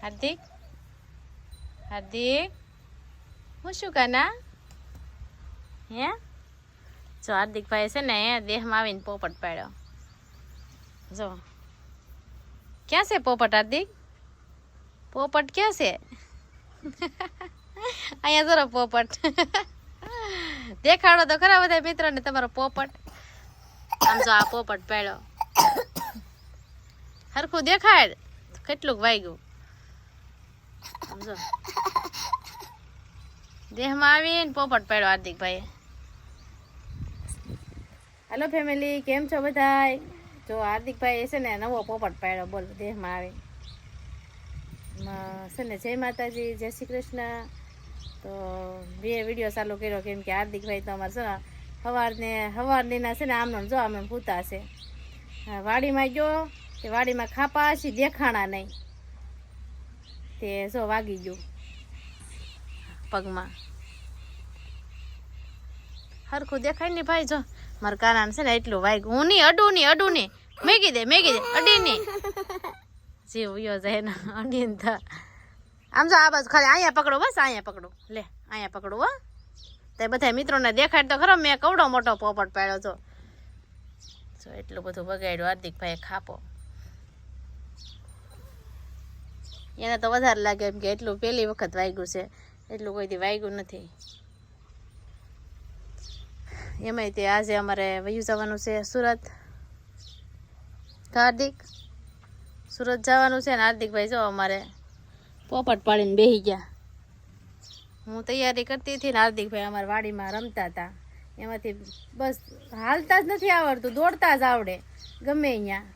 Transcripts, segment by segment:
હાર્દિક હાર્દિક હું શું કાના હે જો હાર્દિકભાઈ છે ને દેહમાં આવીને પોપટ પાડ્યો જો ક્યાં છે પોપટ હાર્દિક પોપટ ક્યાં છે અહીંયા જરો પોપટ દેખાડો તો ખરા બધા મિત્રોને તમારો પોપટ આમ જો આ પોપટ પાડ્યો હરખું દેખાડ કેટલુંક વાગ્યું સમજો દેહમાં આવીને પોપટ પાડ્યો હાર્દિકભાઈ હેલો ફેમિલી કેમ છો બધાય જો હાર્દિકભાઈ છે ને નવો પોપટ પાડ્યો બોલ દેહમાં આવે છે ને જય માતાજી જય શ્રી કૃષ્ણ તો બે વિડીયો ચાલુ કર્યો કેમ કે હાર્દિકભાઈ તો અમારે છે સવારના છે ને આમને જો આમ પૂતા છે વાડીમાં ગયો તે વાડીમાં ખાપા હશે દેખાણા નહીં તે જો વાગી ગયું પગમાં હરખું દેખાય ને ભાઈ જો મારા કાનાને છે ને એટલું વાગ્યું હું નહીં અડું નહીં મેગી દે અડી નહીં જીવ યો જાય ને અડીને થા આમ જો આ બાજુ ખાલી અહીંયા પકડો બસ અહીંયા પકડો લે અહીંયા પકડો હો તે બધા મિત્રોને દેખાડ તો ખરો મેં કવડો મોટો પોપટ પાડ્યો છો જો એટલું બધું બગાડ્યું હાર્દિકભાઈ ખાપો એને તો વધારે લાગે એમ કે એટલું પહેલી વખત વાગ્યું છે એટલું કોઈ દી વાગ્યું નથી એમાંય તે આજે અમારે વયું જવાનું છે સુરત હાર્દિક સુરત જવાનું છે ને હાર્દિકભાઈ જો અમારે પોપટ પાડીને બેસી ગયા હું તૈયારી કરતી હતી ને હાર્દિકભાઈ અમારા વાડીમાં રમતા હતા એમાંથી બસ હાલતા જ નથી આવડતું દોડતા જ આવડે ગમે અહીંયા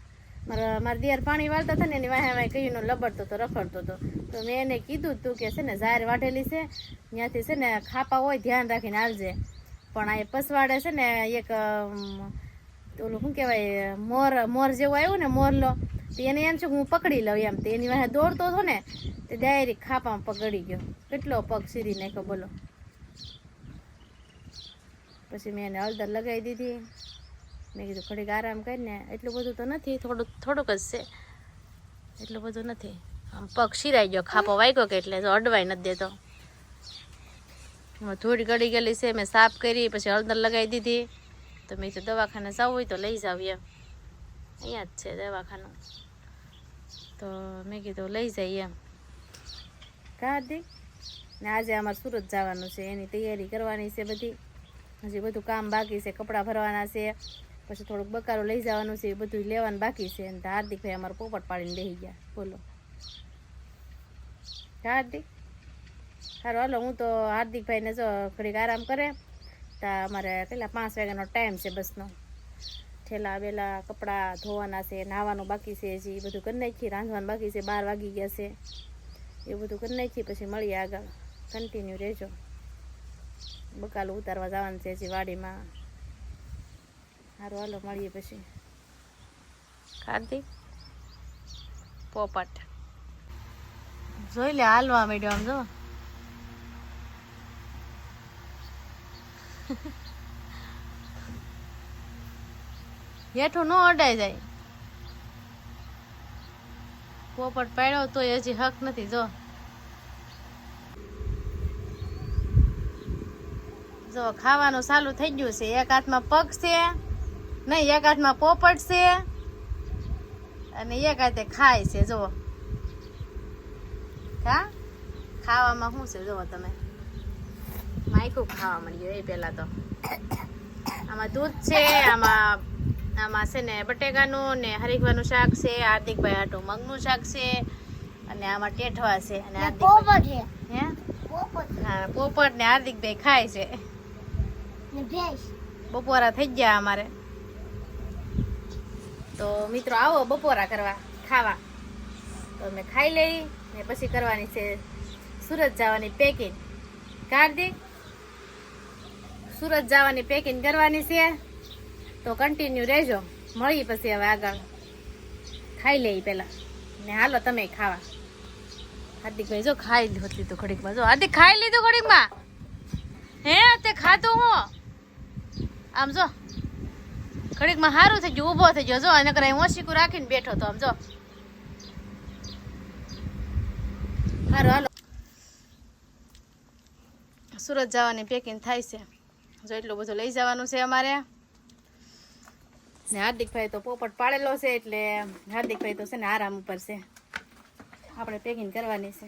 મારા દિયાર પાણી વાળતા હતા ને એની વાહે કહીનો લબડતો હતો રખડતો હતો તો મેં એને કીધું તું કે છે ને ઝાર વાઢેલી છે ત્યાંથી છે ને ખાપા હોય ધ્યાન રાખીને હાલજે પણ આ પસવાડે છે ને એક ઓલું શું કહેવાય મોર જેવું આવ્યું ને મોરલો તો એને એમ છે કે હું પકડી લઉં એમ તો એની વાહે દોડતો હતો ને તે ડાયરેક્ટ ખાપામાં પકડી ગયો કેટલો પગ સીરી નાખ્યો બોલો પછી મેં એને હળદર લગાવી દીધી મેં કીધું ઘડીક આરામ કરીને એટલું બધું તો નથી થોડુંક જ છે એટલું બધું નથી આમ પગ શીરાઈ ગયો ખાપો વાગ્યો કે એટલે અડવાઈ નથી દેતો ધૂળ ગળી ગયેલી છે મેં સાફ કરી પછી હળદર લગાવી દીધી તો મેં તો દવાખાને જવું હોય તો લઈ જાવ એમ અહીંયા જ છે દવાખાનું તો મેં કીધું લઈ જાય એમ હાર્દિક ને આજે અમારે સુરત જવાનું છે એની તૈયારી કરવાની છે બધી હજી બધું કામ બાકી છે કપડાં ભરવાના છે પછી થોડુંક બકારો લઈ જવાનું છે એ બધું લેવાનું બાકી છે અને હાર્દિકભાઈ અમારે પોપટ પાડીને બેસી ગયા બોલો હાર્દિક સારું હાલો હું તો હાર્દિકભાઈને જો ઘડીક આરામ કરે તો અમારે પેલા 5 વાગ્યાનો ટાઈમ છે બસનો ઠેલા બેલા કપડાં ધોવાના છે નાહવાનું બાકી છે હજી બધું કરી નાખી રાંધવાનું બાકી છે 12 વાગી ગયા છે એ બધું કરી નાખી પછી મળીએ આગળ કન્ટિન્યુ રહેજો બકાલું ઉતારવા જવાનું છે હજી વાડીમાં સારું હાલો મળીએ પછી હાર્દિક પોપટ જોઈ લે હાલવા માંડ્યો આમ જો હેઠું ન અડાઈ જાય પોપટ પાડ્યો તો હજી હક નથી જો ખાવાનું ચાલુ થઈ ગયું છે એક હાથમાં પગ છે નહીં એક હાથમાં પોપટ છે અને એક હાથે ખાય છે જુઓ ખાવામાં શું છે જુઓ તમે માયકું ખાવા મળ્યું એ પહેલા તો આમાં દૂધ છે આમાં છે ને બટેકાનું ને હરીખવાનું શાક છે હાર્દિકભાઈ હાટું મગનું શાક છે અને આમાં ટેઠવા છે અને પોપટ ને હાર્દિકભાઈ ખાય છે બપોરા થઈ ગયા અમારે તો મિત્રો આવો બપોરા કરવા ખાવા તો અમે ખાઈ લઈ ને પછી કરવાની છે સુરત જવાની પેકિંગ હાર્દિક સુરત જવાની પેકિંગ કરવાની છે તો કન્ટિન્યુ રહેજો મળી પછી હવે આગળ ખાઈ લઈ પેલા ને હાલો તમે ખાવા હાર્દિકભાઈ જો ખાઈ લીધું ઘડીકમાં જો હાર્દિક ખાઈ લીધું ઘડીકમાં હે તે ખાધું હું આમ જો ઘડીકમાં સારું થઈ ગયું ઊભો થઈ ગયો જો અને કરાય ઓશીકું રાખીને બેઠો તો આમ જો હારું હાલો સુરત જવાની પેકિંગ થાય છે જો એટલું બધું લઈ જવાનું છે અમારે ને હાર્દિકભાઈ તો પોપટ પાડેલો છે એટલે હાર્દિકભાઈ તો છે ને આરામ ઉપર છે આપણે પેકિંગ કરવાની છે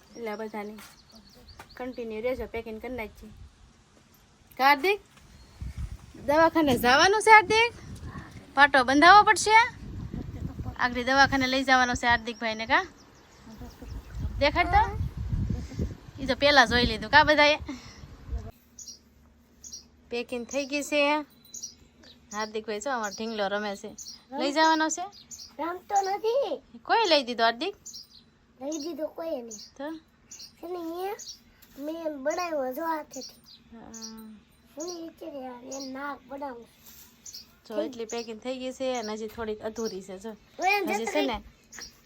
એટલે આ બધાની કન્ટિન્યુ રહેજો પેકિંગ કરી નાખીએ હાર્દિક દવાખાને જવાનું છે હાર્દિક પાટો બંધાવવો પડશે આગળ દવાખાને લઈ જવાનો છે હાર્દિકભાઈને કા દેખાડતો એ તો પેલા જોઈ લીધું કા બધાએ પેકિંગ થઈ ગઈ છે હાર્દિકભાઈ છો અમારો ઢીંગલો રમે છે લઈ જવાનો છે રમતો નથી કોઈ લઈ દીધો હાર્દિક લઈ દીધો કોઈ નહીં તો એને મેં બનાવ્યો જો હાથેથી હા. હું વિચારે યાર એ નાક બનાવું જો એટલી પેકિંગ થઈ ગઈ છે અને હજી થોડીક અધૂરી છે જો ઓય હજી છે ને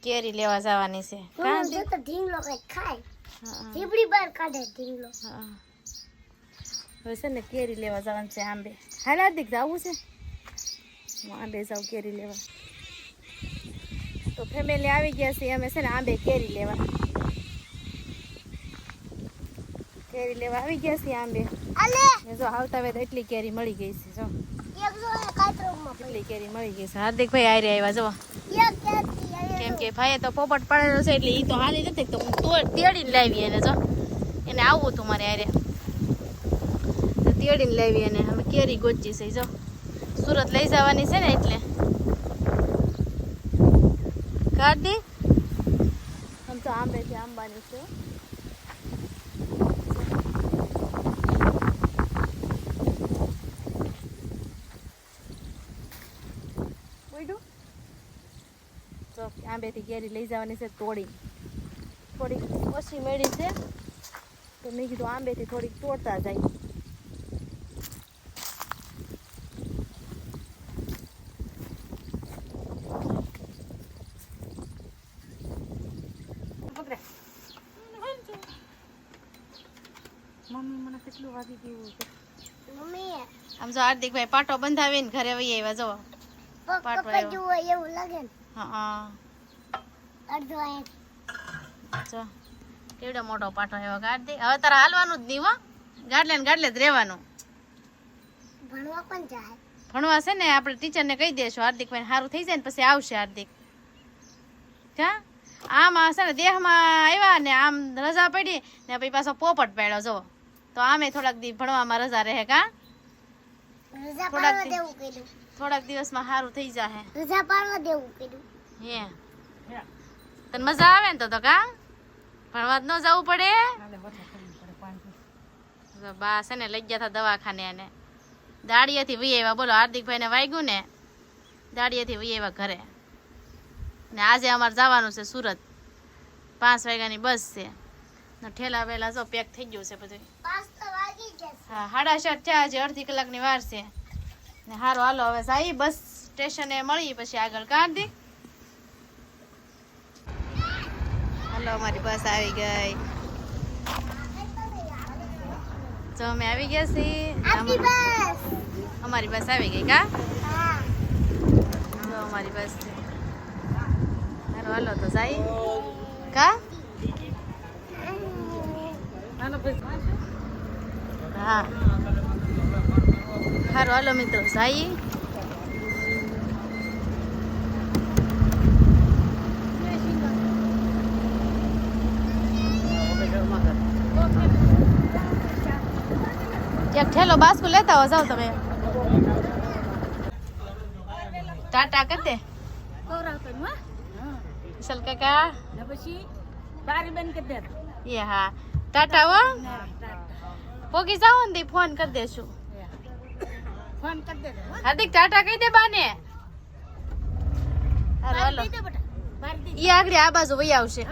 કેરી લેવા જવાની છે કા હું જો તો ઢીંગલો કઈ ખાય હા જીબડી બહાર કાઢે ઢીંગલો હા હવે છે ને કેરી લેવા જવાનું છે આંબે હાલ હાર્દિક જવું છે હું આંબે જાઉં કેરી લેવા તો ફેમિલી આવી ગયા છે અમે છે ને આંબે કેરી લેવા આવી ગયા છે આંબે અલે ને જો આવતા વેત એટલી કેરી મળી ગઈ છે જો એક જો કાતરોમાં એટલી કેરી મળી ગઈ છે હાર્દિકભાઈ આઈ રહ્યા જો એક કેતી કેમ કે ભાઈએ તો પોપટ પડેલો છે એટલે એ તો હાલી નથી તો હું તેડીને લાવી એને જો એને આવવું હતું મારે આરે તો તેડીને લાવી એને અમે કેરી ગોચી છે જો સુરત લઈ જવાની છે ને એટલે કાર્તિક આમ તો આંબેથી આંબાની છે તો આંબેથી કેરી લઈ જવાની છે તોડી થોડીક ઓછી મેળી છે તો મેં કીધું આંબેથી થોડીક તોડતા જાય મમ્મી મને કેટલું વાગી ગયું છે મમ્મી આમ જો હાર્દિકભાઈ પાટો બંધાવીને ઘરે વહી આવ્યા જો પાટો પપ્પા જુઓ એવું લાગે ને હા અડધો અહીંયા જો કેવડો મોટો પાટો આવ્યો હાર્દિક હવે તારે હાલવાનું જ નહીં હો ગાડલે ને ગાડલે જ રહેવાનું ભણવા પણ જાય ભણવા છે ને આપણે ટીચરને કહી દઈશું હાર્દિકભાઈ સારું થઈ જાય ને પછી આવશે હાર્દિક કા આમ છે ને દેહમાં આવ્યા ને આમ રજા પડી ને પછી પાછો પોપટ પાડ્યો જો તો આમે થોડાક દી ભણવામાં રજા રહે કા રજા થોડાક પાડવા દી- દેવું કીધું થોડાક દિવસમાં સારું થઈ જાય રજા પાડવા દેવું કીધું હે તને મજા આવે ને તો કા ભણવા જ ન જવું પડે તો બા છે ને લઈ ગયા હતા દવાખાને અને દાડિયાથી વી આવ્યા બોલો હાર્દિકભાઈને વાગ્યું ને દાડિયાથી વી આવ્યા ઘરે ને આજે અમારે જવાનું છે સુરત 5 વાગ્યાની બસ છે ને ઠેલા વેલા જો પેક થઈ ગયું છે બધું 5 તો વાગી જશે હા 7:30 થયા છે અડધી કલાકની વાર છે ને હારો હાલો હવે સાઈ બસ સ્ટેશને મળી પછી આગળ કાઢી હાલો અમારી બસ આવી ગઈ તો અમે આવી ગયા છીએ આપની બસ અમારી બસ આવી ગઈ કા હા જો અમારી બસ છે હારો હાલો તો સાઈ કા હા હારો હાલો મિત્રો સાઈ એક ઠેલો બાસ્કુ લેતા હો જાઓ તમે ટાટા કરતે વિશાલ કાકા એ હા ટાટા હો પોગી જાઓ ને તી ફોન કરી દેશું હાર્દિક ટાટા કહી દે બાને હાલો હાલો ઈ આગળ આ બાજુ વહી આવશે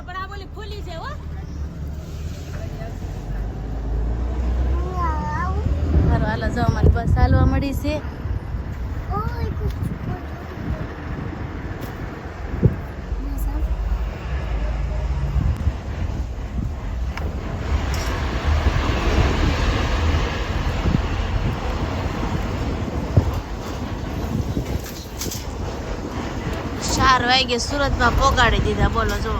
હાલો હાલો જાઓ અમારી બસ હાલવા મળી છે ઓય ચાર વાગે સુરતમાં પોગાડી દીધા બોલો જો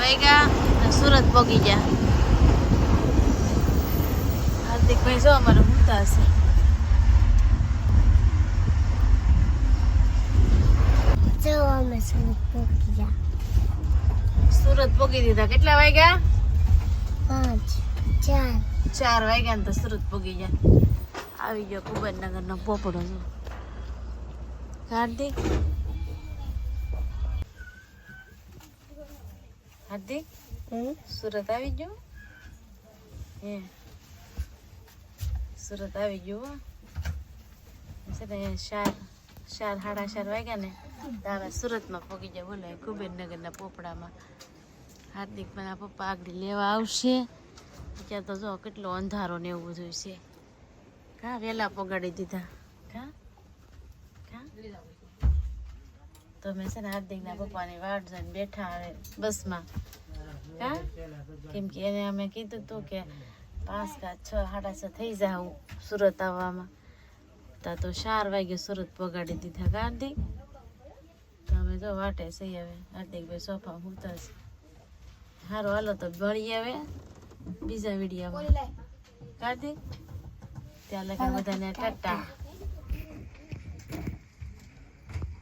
વાગ્યા અને સુરત પહોંચી ગયા. હાર્દિકભાઈ જો અમારે ઊંઘતા હશે. જો અમે સુરત પહોંચી ગયા. સુરત પહોંચી દીધા. કેટલા વાગ્યા? 5 4 4 વાગ્યા ને તો સુરત પહોંચી ગયા. આવી ગયો કુબેરનગર નો પોપડો જો. હાર્દિક હાર્દિક સુરત આવી ગયો. હે સુરત આવી ગયો હો. છે ને 4 વાગ્યા ને તારા સુરતમાં પહોંચી જાય. બોલે કુબેરનગરના પોપડામાં. હાર્દિક મારા પપ્પા આગળ લેવા આવશે. ત્યાં તો જો કેટલો અંધારો ને એવું બધું છે. કા વહેલા પગાડી દીધા. કા કા તો મેં છે ને હાર્દિકના પપ્પાની વાટ જોઈને બેઠા આવે બસમાં. કા કેમ કે એને અમે કીધું હતું કે 5 કે 6 6:30 થઈ જાવ સુરત આવવામાં. તો 4 વાગે સુરત પગાડી દીધા. કા હાર્દિક તો અમે જો વાટે સહી આવે. હાર્દિકભાઈ સોફા મૂકતા છે. સારું હાલો તો ભળી આવે બીજા વિડીયોમાં. હાર્દિક ત્યાં લગા બધાને ટાટા.